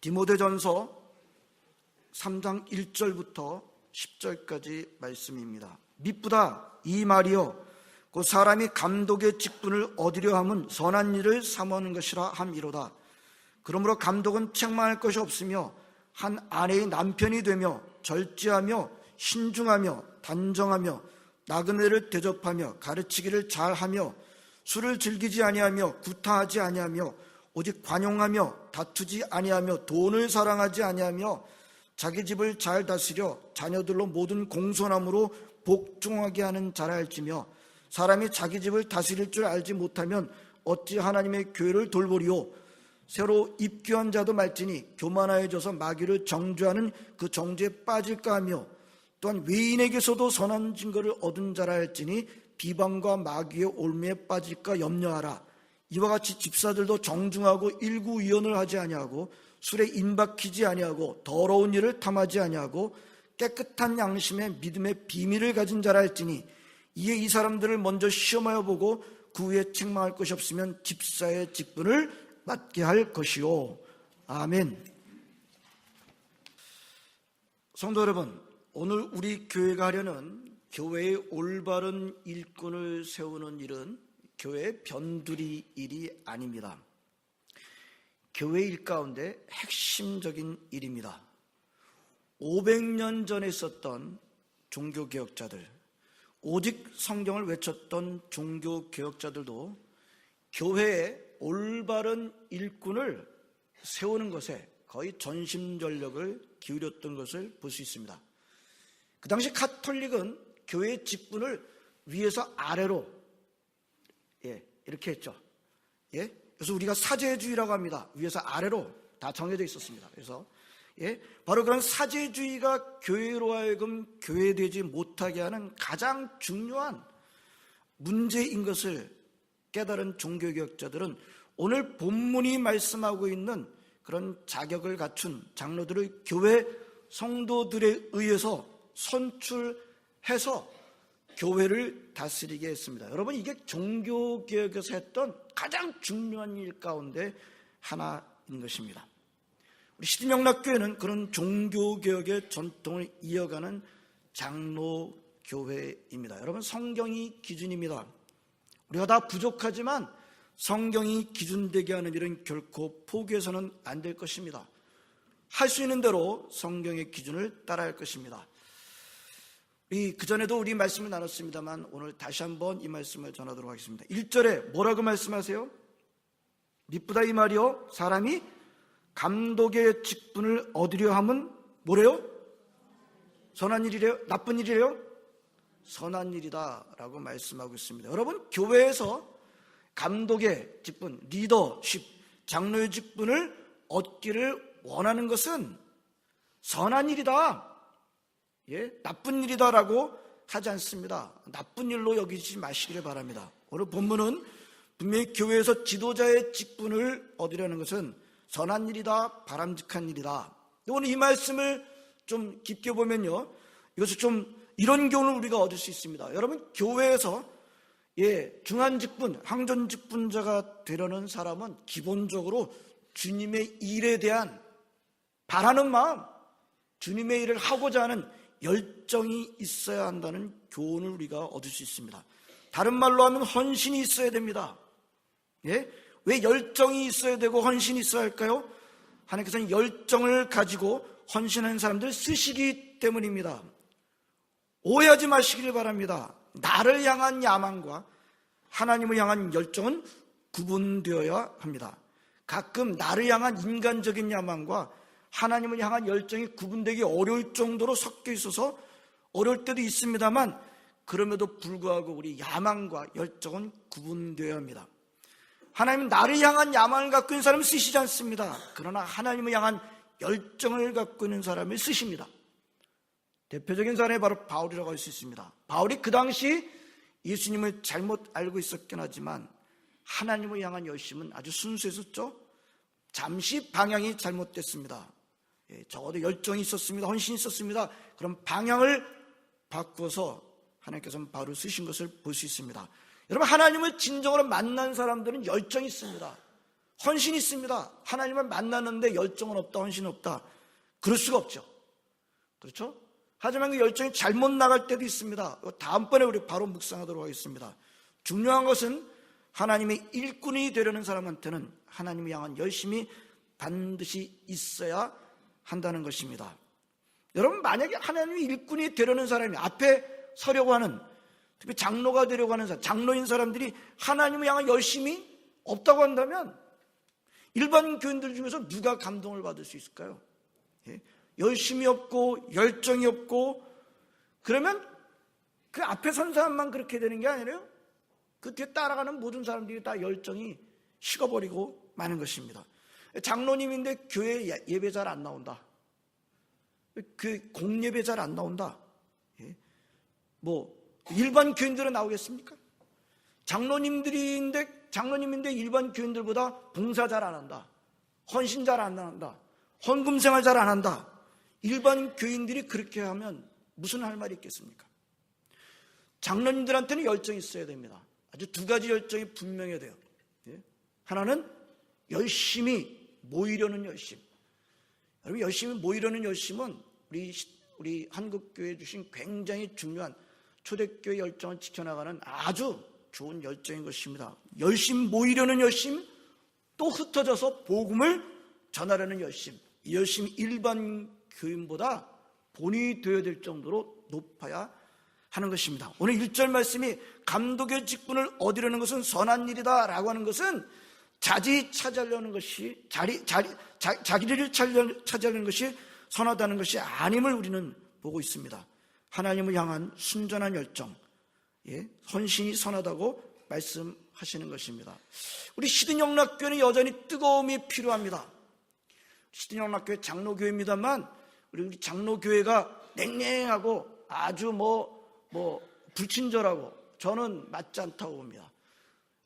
디모데전서 3장 1절부터 10절까지 말씀입니다. 미쁘다 이 말이여 그 사람이 감독의 직분을 얻으려 함은 선한 일을 사모하는 것이라 함이로다. 그러므로 감독은 책망할 것이 없으며 한 아내의 남편이 되며 절제하며 신중하며 단정하며 나그네를 대접하며 가르치기를 잘하며 술을 즐기지 아니하며 구타하지 아니하며 오직 관용하며 다투지 아니하며 돈을 사랑하지 아니하며 자기 집을 잘 다스려 자녀들로 모든 공손함으로 복종하게 하는 자라 할지며 사람이 자기 집을 다스릴 줄 알지 못하면 어찌 하나님의 교회를 돌보리요. 새로 입교한 자도 말지니 교만하여져서 마귀를 정죄하는 그 정죄에 빠질까 하며 또한 외인에게서도 선한 증거를 얻은 자라 할지니 비방과 마귀의 올무에 빠질까 염려하라. 이와 같이 집사들도 정중하고 일구위원을 하지 아니하고 술에 임박히지 아니하고 더러운 일을 탐하지 아니하고 깨끗한 양심에 믿음의 비밀을 가진 자라 할지니 이에 이 사람들을 먼저 시험하여 보고 그 후에 책망할 것이 없으면 집사의 직분을 맡게 할 것이요. 아멘. 성도 여러분, 오늘 우리 교회가 하려는 교회의 올바른 일꾼을 세우는 일은 교회의 변두리 일이 아닙니다. 교회 일 가운데 핵심적인 일입니다. 500년 전에 있었던 종교개혁자들, 오직 성경을 외쳤던 종교개혁자들도 교회의 올바른 일꾼을 세우는 것에 거의 전심전력을 기울였던 것을 볼 수 있습니다. 그 당시 카톨릭은 교회의 직분을 위에서 아래로 이렇게 했죠. 그래서 우리가 사제주의라고 합니다. 위에서 아래로 다 정해져 있었습니다. 그래서 바로 그런 사제주의가 교회로 하여금 교회되지 못하게 하는 가장 중요한 문제인 것을 깨달은 종교개혁자들은 오늘 본문이 말씀하고 있는 그런 자격을 갖춘 장로들을 교회 성도들에 의해서 선출해서 교회를 다스리게 했습니다. 여러분, 이게 종교개혁에서 했던 가장 중요한 일 가운데 하나인 것입니다. 우리 시드명락교회는 그런 종교개혁의 전통을 이어가는 장로교회입니다. 여러분, 성경이 기준입니다. 우리가 다 부족하지만 성경이 기준되게 하는 일은 결코 포기해서는 안 될 것입니다. 할 수 있는 대로 성경의 기준을 따라할 것입니다. 그전에도 우리 말씀을 나눴습니다만 오늘 다시 한번 이 말씀을 전하도록 하겠습니다. 1절에 뭐라고 말씀하세요? 미쁘다 이 말이요 사람이 감독의 직분을 얻으려 함은 뭐래요? 선한 일이래요? 나쁜 일이래요? 선한 일이다 라고 말씀하고 있습니다. 여러분, 교회에서 감독의 직분, 리더십, 장로의 직분을 얻기를 원하는 것은 선한 일이다, 나쁜 일이다라고 하지 않습니다. 나쁜 일로 여기지 마시기를 바랍니다. 오늘 본문은 분명히 교회에서 지도자의 직분을 얻으려는 것은 선한 일이다, 바람직한 일이다. 오늘 이 말씀을 좀 깊게 보면요, 이것을 좀 이런 교훈을 우리가 얻을 수 있습니다. 여러분, 교회에서 중한 직분, 항전 직분자가 되려는 사람은 기본적으로 주님의 일에 대한 바라는 마음, 주님의 일을 하고자 하는 열정이 있어야 한다는 교훈을 우리가 얻을 수 있습니다. 다른 말로 하면 헌신이 있어야 됩니다. 왜 열정이 있어야 되고 헌신이 있어야 할까요? 하나님께서는 열정을 가지고 헌신하는 사람들을 쓰시기 때문입니다. 오해하지 마시기를 바랍니다. 나를 향한 야망과 하나님을 향한 열정은 구분되어야 합니다. 가끔 나를 향한 인간적인 야망과 하나님을 향한 열정이 구분되기 어려울 정도로 섞여 있어서 어려울 때도 있습니다만, 그럼에도 불구하고 우리 야망과 열정은 구분되어야 합니다. 하나님은 나를 향한 야망을 갖고 있는 사람을 쓰시지 않습니다. 그러나 하나님을 향한 열정을 갖고 있는 사람을 쓰십니다. 대표적인 사람이 바로 바울이라고 할 수 있습니다. 바울이 그 당시 예수님을 잘못 알고 있었긴 하지만 하나님을 향한 열심은 아주 순수했었죠. 잠시 방향이 잘못됐습니다. 적어도 열정이 있었습니다. 헌신이 있었습니다. 그럼 방향을 바꿔서 하나님께서는 바울을 쓰신 것을 볼 수 있습니다. 여러분, 하나님을 진정으로 만난 사람들은 열정이 있습니다. 헌신이 있습니다. 하나님을 만나는데 열정은 없다, 헌신은 없다. 그럴 수가 없죠. 그렇죠? 하지만 그 열정이 잘못 나갈 때도 있습니다. 다음번에 우리 바로 묵상하도록 하겠습니다. 중요한 것은 하나님의 일꾼이 되려는 사람한테는 하나님을 향한 열심이 반드시 있어야 한다는 것입니다. 여러분, 만약에 하나님의 일꾼이 되려는 사람이 앞에 서려고 하는, 특히 장로가 되려고 하는 사람, 장로인 사람들이 하나님을 향한 열심이 없다고 한다면 일반 교인들 중에서 누가 감동을 받을 수 있을까요? 열심이 없고 열정이 없고, 그러면 그 앞에 선 사람만 그렇게 되는 게 아니라요, 그 뒤에 따라가는 모든 사람들이 다 열정이 식어버리고 마는 것입니다. 장로님인데 교회 예배 잘 안 나온다, 그 공예배 잘 안 나온다, 뭐 일반 교인들은 나오겠습니까? 장로님인데 일반 교인들보다 봉사 잘 안 한다, 헌신 잘 안 한다, 헌금 생활 잘 안 한다. 일반 교인들이 그렇게 하면 무슨 할 말이 있겠습니까? 장로님들한테는 열정이 있어야 됩니다. 아주 두 가지 열정이 분명해야 돼요. 하나는 열심히 모이려는 열심. 여러분, 열심히 모이려는 열심은 우리 한국교회에 주신 굉장히 중요한 초대교회 열정을 지켜나가는 아주 좋은 열정인 것입니다. 열심히 모이려는 열심, 또 흩어져서 복음을 전하려는 열심. 이 열심이 일반 교인보다 본이 되어야 될 정도로 높아야 하는 것입니다. 오늘 1절 말씀이 감독의 직분을 얻으려는 것은 선한 일이다 라고 하는 것은 자기를 차지하려는 것이 선하다는 것이 아님을 우리는 보고 있습니다. 하나님을 향한 순전한 열정, 헌신이 선하다고 말씀하시는 것입니다. 우리 시드영락교회는 여전히 뜨거움이 필요합니다. 시드영락교회 장로교회입니다만 우리 장로교회가 냉랭하고 아주 불친절하고 저는 맞지 않다고 봅니다.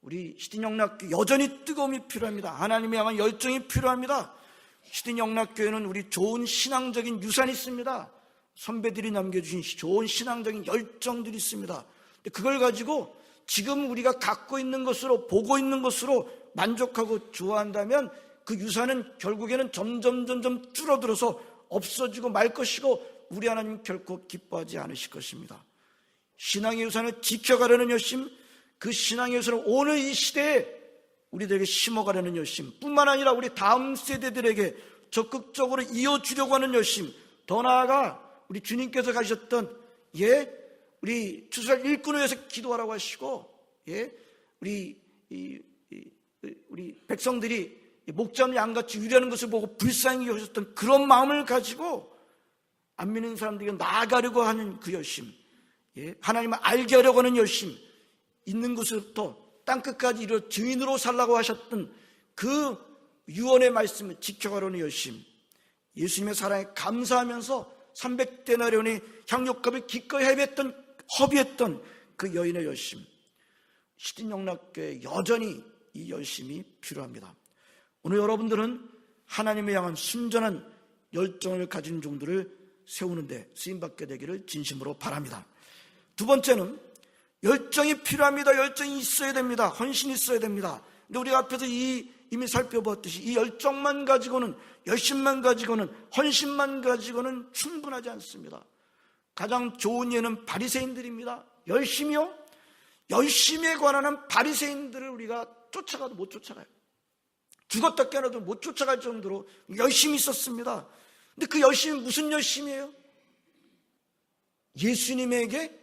우리 시드영락교회 여전히 뜨거움이 필요합니다. 하나님을 향한 열정이 필요합니다. 시드영락교회는 우리 좋은 신앙적인 유산이 있습니다. 선배들이 남겨주신 좋은 신앙적인 열정들이 있습니다. 그걸 가지고 지금 우리가 갖고 있는 것으로, 보고 있는 것으로 만족하고 좋아한다면 그 유산은 결국에는 점점 줄어들어서 없어지고 말 것이고 우리 하나님 결코 기뻐하지 않으실 것입니다. 신앙의 유산을 지켜가려는 열심, 그 신앙의 유산을 오늘 이 시대에 우리들에게 심어가려는 열심, 뿐만 아니라 우리 다음 세대들에게 적극적으로 이어주려고 하는 열심, 더 나아가 우리 주님께서 가셨던 우리 추수할 일꾼을 위해서 기도하라고 하시고, 우리 백성들이 목자는 양같이 유리하는 것을 보고 불쌍히 여기셨던 그런 마음을 가지고 안 믿는 사람들에게 나아가려고 하는 그 열심, 하나님을 알게 하려고 하는 열심, 있는 것부터 땅끝까지 이르러 증인으로 살라고 하셨던 그 유언의 말씀을 지켜가려는 열심, 예수님의 사랑에 감사하면서 300데나리온의 향료값을 기꺼이 허비했던 그 여인의 열심, 시드영락교회에 여전히 이 열심이 필요합니다. 오늘 여러분들은 하나님을 향한 순전한 열정을 가진 종들을 세우는데 쓰임받게 되기를 진심으로 바랍니다. 두 번째는 열정이 필요합니다. 열정이 있어야 됩니다. 헌신이 있어야 됩니다. 근데 우리가 앞에서 이미 살펴보았듯이 이 열정만 가지고는, 열심만 가지고는, 헌신만 가지고는 충분하지 않습니다. 가장 좋은 예는 바리새인들입니다. 열심히요? 열심에 관한 바리새인들을 우리가 쫓아가도 못 쫓아가요. 죽었다 깨어나도 못 쫓아갈 정도로 열심히 있었습니다. 근데 그 열심이 무슨 열심이에요? 예수님에게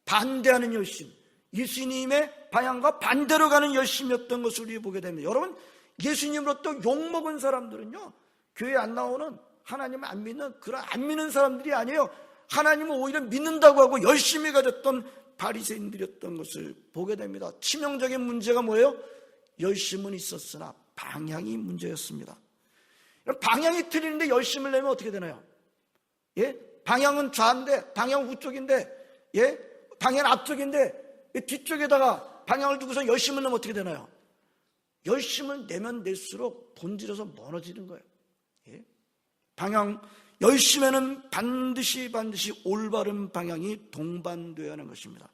반대하는 열심, 예수님의 방향과 반대로 가는 열심이었던 것을 우리 보게 됩니다. 여러분, 예수님으로부터 욕먹은 사람들은요, 교회 안 나오는, 하나님을 안 믿는 그런 안 믿는 사람들이 아니에요. 하나님을 오히려 믿는다고 하고 열심히 가졌던 바리새인들이었던 것을 보게 됩니다. 치명적인 문제가 뭐예요? 열심은 있었으나 방향이 문제였습니다. 방향이 틀리는데 열심을 내면 어떻게 되나요? 방향은 좌인데, 방향은 우쪽인데, 방향은 앞쪽인데, 뒤쪽에다가 방향을 두고서 열심을 내면 어떻게 되나요? 열심을 내면 낼수록 본질에서 멀어지는 거예요. 열심에는 반드시 올바른 방향이 동반되어야 하는 것입니다.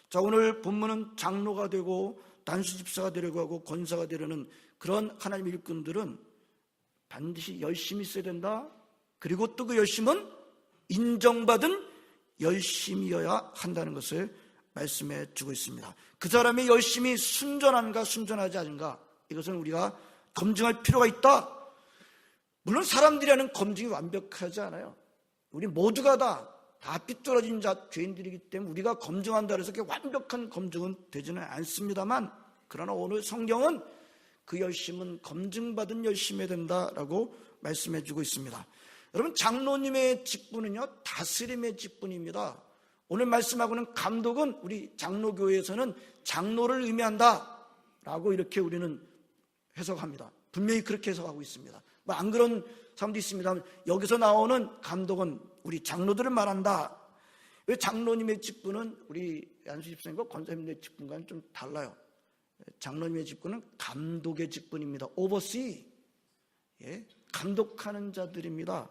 자, 오늘 본문은 장로가 되고 단수집사가 되려고 하고 권사가 되려는 그런 하나님의 일꾼들은 반드시 열심히 있어야 된다. 그리고 또 그 열심은 인정받은 열심이어야 한다는 것을 말씀해 주고 있습니다. 그 사람의 열심이 순전한가 순전하지 않은가, 이것은 우리가 검증할 필요가 있다. 물론 사람들이 하는 검증이 완벽하지 않아요. 우리 모두가 다 삐뚤어진 죄인들이기 때문에 우리가 검증한다 해서 완벽한 검증은 되지는 않습니다만, 그러나 오늘 성경은 그 열심은 검증받은 열심이 된다라고 말씀해 주고 있습니다. 여러분, 장로님의 직분은요, 다스림의 직분입니다. 오늘 말씀하고는 감독은 우리 장로교회에서는 장로를 의미한다라고 이렇게 우리는 해석합니다. 분명히 그렇게 해석하고 있습니다. 뭐 안 그런 사람도 있습니다. 여기서 나오는 감독은 우리 장로들을 말한다. 왜 장로님의 직분은 우리 안수 집사님과 권사님의 직분과는 좀 달라요. 장로님의 직분은 감독의 직분입니다. 오버시, 감독하는 자들입니다.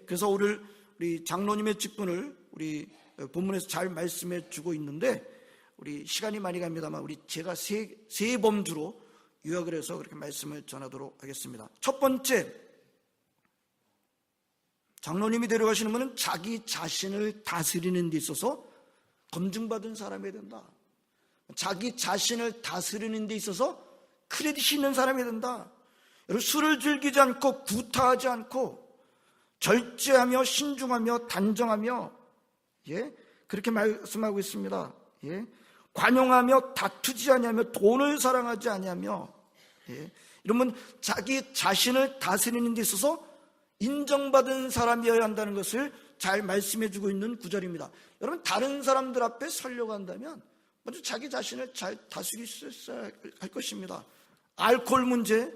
그래서 오늘 우리 장로님의 직분을 우리 본문에서 잘 말씀해 주고 있는데, 우리 시간이 많이 갑니다만 제가 세 범주로 요약을 해서 그렇게 말씀을 전하도록 하겠습니다. 첫 번째, 장로님이 데려가시는 분은 자기 자신을 다스리는 데 있어서 검증받은 사람이 된다. 자기 자신을 다스리는 데 있어서 크레딧이 있는 사람이 된다. 여러분, 술을 즐기지 않고 구타하지 않고 절제하며 신중하며 단정하며, 그렇게 말씀하고 있습니다. 관용하며 다투지 아니하며 돈을 사랑하지 아니하며, 이러면 자기 자신을 다스리는 데 있어서 인정받은 사람이어야 한다는 것을 잘 말씀해 주고 있는 구절입니다. 여러분, 다른 사람들 앞에 서려고 한다면 먼저 자기 자신을 잘 다스릴 수 있어야 할 것입니다. 알코올 문제,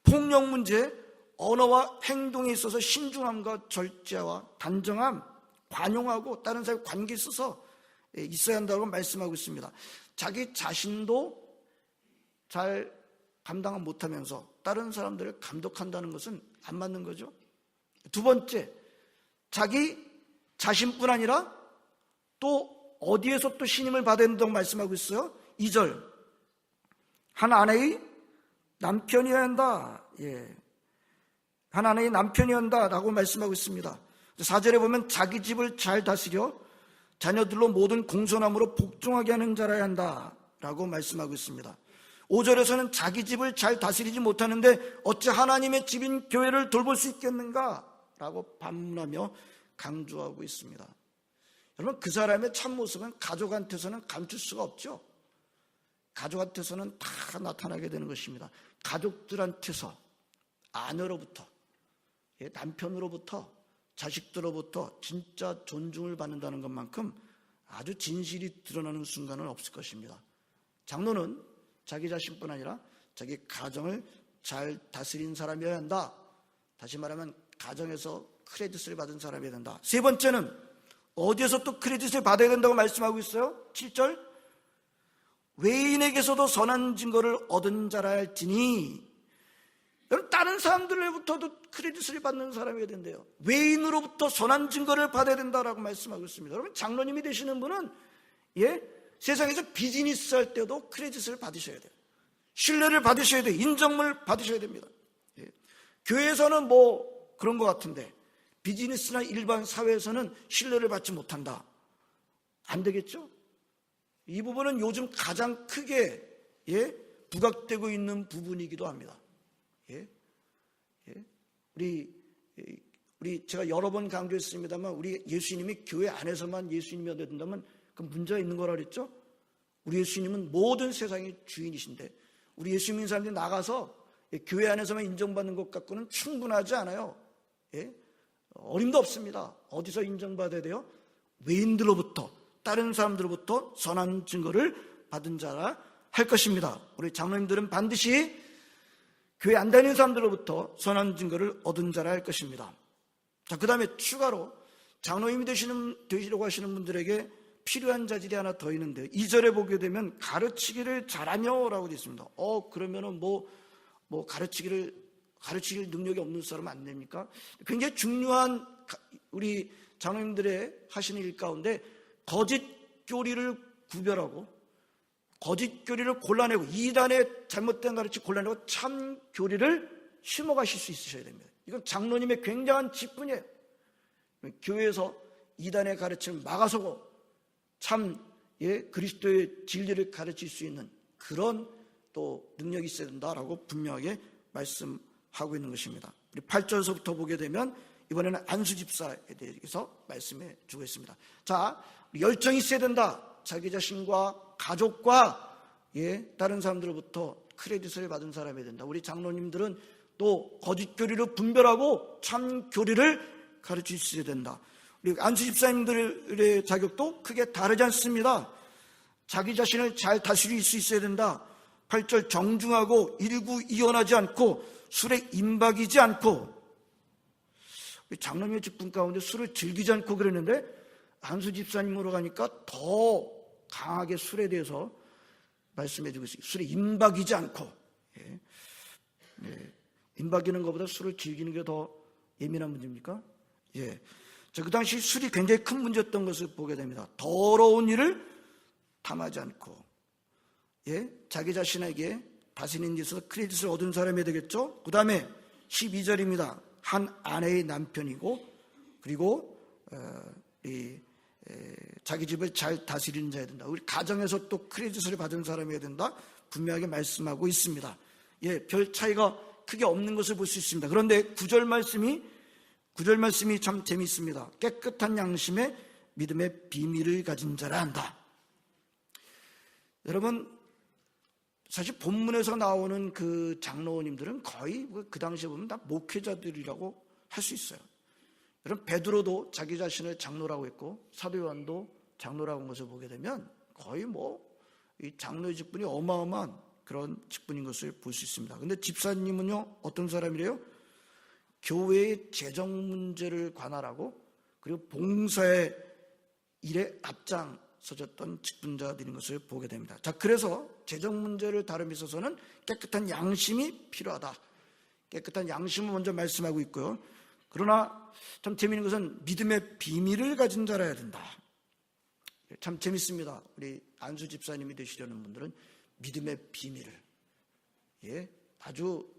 폭력 문제, 언어와 행동에 있어서 신중함과 절제와 단정함, 관용하고 다른 사람의 관계에 있어서 있어야 한다고 말씀하고 있습니다. 자기 자신도 잘 감당 못하면서 다른 사람들을 감독한다는 것은 안 맞는 거죠. 두 번째, 자기 자신뿐 아니라 또 어디에서 또 신임을 받아야 된다고 말씀하고 있어요. 2절, 한 아내의 남편이어야 한다. 한 아내의 남편이어야 한다라고 말씀하고 있습니다. 4절에 보면 자기 집을 잘 다스려 자녀들로 모든 공손함으로 복종하게 하는 자라야 한다라고 말씀하고 있습니다. 5절에서는 자기 집을 잘 다스리지 못하는데 어찌 하나님의 집인 교회를 돌볼 수 있겠는가? 라고 반문하며 강조하고 있습니다. 여러분, 그 사람의 참모습은 가족한테서는 감출 수가 없죠. 가족한테서는 다 나타나게 되는 것입니다. 가족들한테서, 아내로부터, 남편으로부터, 자식들로부터 진짜 존중을 받는다는 것만큼 아주 진실이 드러나는 순간은 없을 것입니다. 장로는 자기 자신뿐 아니라 자기 가정을 잘 다스린 사람이어야 한다. 다시 말하면 가정에서 크레딧을 받은 사람이어야 된다. 세 번째는 어디에서 또 크레딧을 받아야 된다고 말씀하고 있어요? 7절, 외인에게서도 선한 증거를 얻은 자라 할지니. 여러분, 다른 사람들로부터도 크레딧을 받는 사람이어야 된대요. 외인으로부터 선한 증거를 받아야 된다라고 말씀하고 있습니다. 여러분, 장로님이 되시는 분은 세상에서 비즈니스 할 때도 크레딧을 받으셔야 돼요. 신뢰를 받으셔야 돼요. 인정을 받으셔야 됩니다. 교회에서는 뭐 그런 것 같은데 비즈니스나 일반 사회에서는 신뢰를 받지 못한다. 안 되겠죠? 이 부분은 요즘 가장 크게 부각되고 있는 부분이기도 합니다. 우리 제가 여러 번 강조했습니다만, 우리 예수님이 교회 안에서만 예수님이 된다면 그 문제가 있는 거라 그랬죠? 우리 예수님은 모든 세상의 주인이신데 우리 예수 믿는 사람들이 나가서 교회 안에서만 인정받는 것 갖고는 충분하지 않아요. 어림도 없습니다. 어디서 인정받아야 돼요? 외인들로부터, 다른 사람들로부터 선한 증거를 받은 자라 할 것입니다. 우리 장로님들은 반드시 교회 안 다니는 사람들로부터 선한 증거를 얻은 자라 할 것입니다. 자, 그 다음에 추가로 장로님이 되시려고 하시는 분들에게 필요한 자질이 하나 더 있는데, 2절에 보게 되면 가르치기를 잘하며 라고 되어 있습니다. 그러면은 가르치길 능력이 없는 사람은 안 됩니까? 굉장히 중요한 우리 장로님들의 하시는 일 가운데 거짓 교리를 구별하고 거짓 교리를 골라내고 이단의 잘못된 가르침 골라내고 참 교리를 심어가실 수 있으셔야 됩니다. 이건 장로님의 굉장한 직분이에요. 교회에서 이단의 가르침을 막아서고 참 그리스도의 진리를 가르칠 수 있는 그런 또 능력이 있어야 된다라고 분명하게 말씀하고 있는 것입니다. 우리 8절서부터 보게 되면 이번에는 안수 집사에 대해서 말씀해 주고 있습니다. 자, 열정이 있어야 된다. 자기 자신과 가족과 다른 사람들로부터 크레딧을 받은 사람이 된다. 우리 장로님들은 또 거짓 교리를 분별하고 참 교리를 가르칠 수 있어야 된다. 우리 안수 집사님들의 자격도 크게 다르지 않습니다. 자기 자신을 잘 다스릴 수 있어야 된다. 8절 정중하고 일구이연하지 않고 술에 임박이지 않고, 장로님의 직분 가운데 술을 즐기지 않고 그랬는데 안수 집사님으로 가니까 더 강하게 술에 대해서 말씀해 주고 있어요. 술에 임박이지 않고, 임박이는 것보다 술을 즐기는 게 더 예민한 문제입니까? 자, 그 당시 술이 굉장히 큰 문제였던 것을 보게 됩니다. 더러운 일을 탐하지 않고, 자기 자신에게 다스리는 데서 크레딧을 얻은 사람이 되겠죠. 그 다음에 12절입니다. 한 아내의 남편이고, 그리고 자기 집을 잘 다스리는 자여야 된다. 우리 가정에서 또 크레딧을 받은 사람이어야 된다. 분명하게 말씀하고 있습니다. 별 차이가 크게 없는 것을 볼 수 있습니다. 그런데 9절 말씀이 참 재미있습니다. 깨끗한 양심에 믿음의 비밀을 가진 자라 한다. 여러분, 사실 본문에서 나오는 그 장로님들은 거의 그 당시에 보면 다 목회자들이라고 할 수 있어요. 여러분, 베드로도 자기 자신을 장로라고 했고 사도 요한도 장로라고 한 것을 보게 되면 거의 이 장로의 직분이 어마어마한 그런 직분인 것을 볼 수 있습니다. 그런데 집사님은요, 어떤 사람이래요? 교회의 재정 문제를 관할하고 그리고 봉사의 일에 앞장서졌던 직분자들인 것을 보게 됩니다. 자, 그래서 재정 문제를 다룸에 있어서는 깨끗한 양심이 필요하다. 깨끗한 양심을 먼저 말씀하고 있고요. 그러나 참 재미있는 것은 믿음의 비밀을 가진 자라야 된다. 참 재밌습니다. 우리 안수 집사님이 되시려는 분들은 믿음의 비밀을, 아주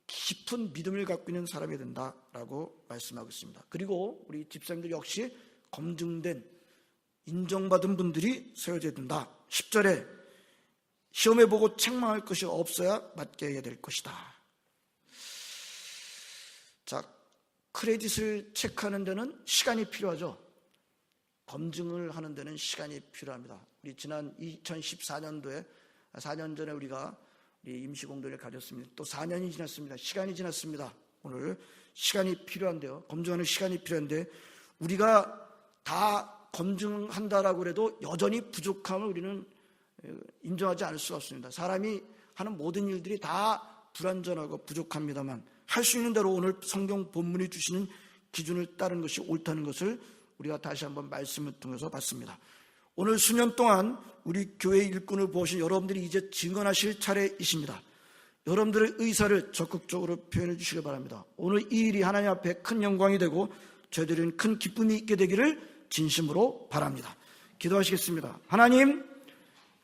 깊은 믿음을 갖고 있는 사람이 된다라고 말씀하고 있습니다. 그리고 우리 집사님들 역시 검증된, 인정받은 분들이 세워져야 된다. 10절에 시험해 보고 책망할 것이 없어야 맞게 해야 될 것이다. 자, 크레딧을 체크하는 데는 시간이 필요하죠. 검증을 하는 데는 시간이 필요합니다. 우리 지난 2014년도에 4년 전에 우리가 임시공동회를 가졌습니다. 또 4년이 지났습니다. 시간이 지났습니다. 오늘 시간이 필요한데요. 검증하는 시간이 필요한데 우리가 다 검증한다라고 해도 여전히 부족함을 우리는 인정하지 않을 수가 없습니다. 사람이 하는 모든 일들이 다 불완전하고 부족합니다만 할 수 있는 대로 오늘 성경 본문이 주시는 기준을 따르는 것이 옳다는 것을 우리가 다시 한번 말씀을 통해서 봤습니다. 오늘 수년 동안 우리 교회 일꾼을 보신 여러분들이 이제 증언하실 차례이십니다. 여러분들의 의사를 적극적으로 표현해 주시기 바랍니다. 오늘 이 일이 하나님 앞에 큰 영광이 되고 저희들은 큰 기쁨이 있게 되기를 진심으로 바랍니다. 기도하시겠습니다. 하나님,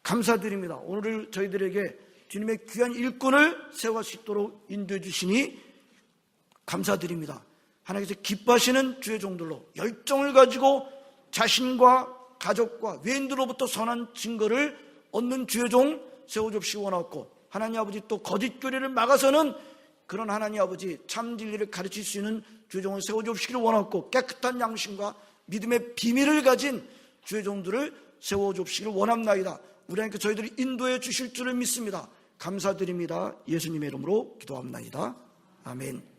감사드립니다. 오늘 저희들에게 주님의 귀한 일꾼을 세워갈 수 있도록 인도해 주시니 감사드립니다. 하나님께서 기뻐하시는 주의 종들로 열정을 가지고 자신과 가족과 외인들로부터 선한 증거를 얻는 주의 종 세워주시기 원하고, 하나님 아버지 또 거짓 교리를 막아서는 그런 하나님 아버지 참 진리를 가르칠 수 있는 주의 종을 세워주시기를 원하고, 깨끗한 양심과 믿음의 비밀을 가진 주의 종들을 세워주시기를 원합나이다. 우리 하나님께 저희들이 인도해 주실 줄을 믿습니다. 감사드립니다. 예수님의 이름으로 기도합나이다. 아멘.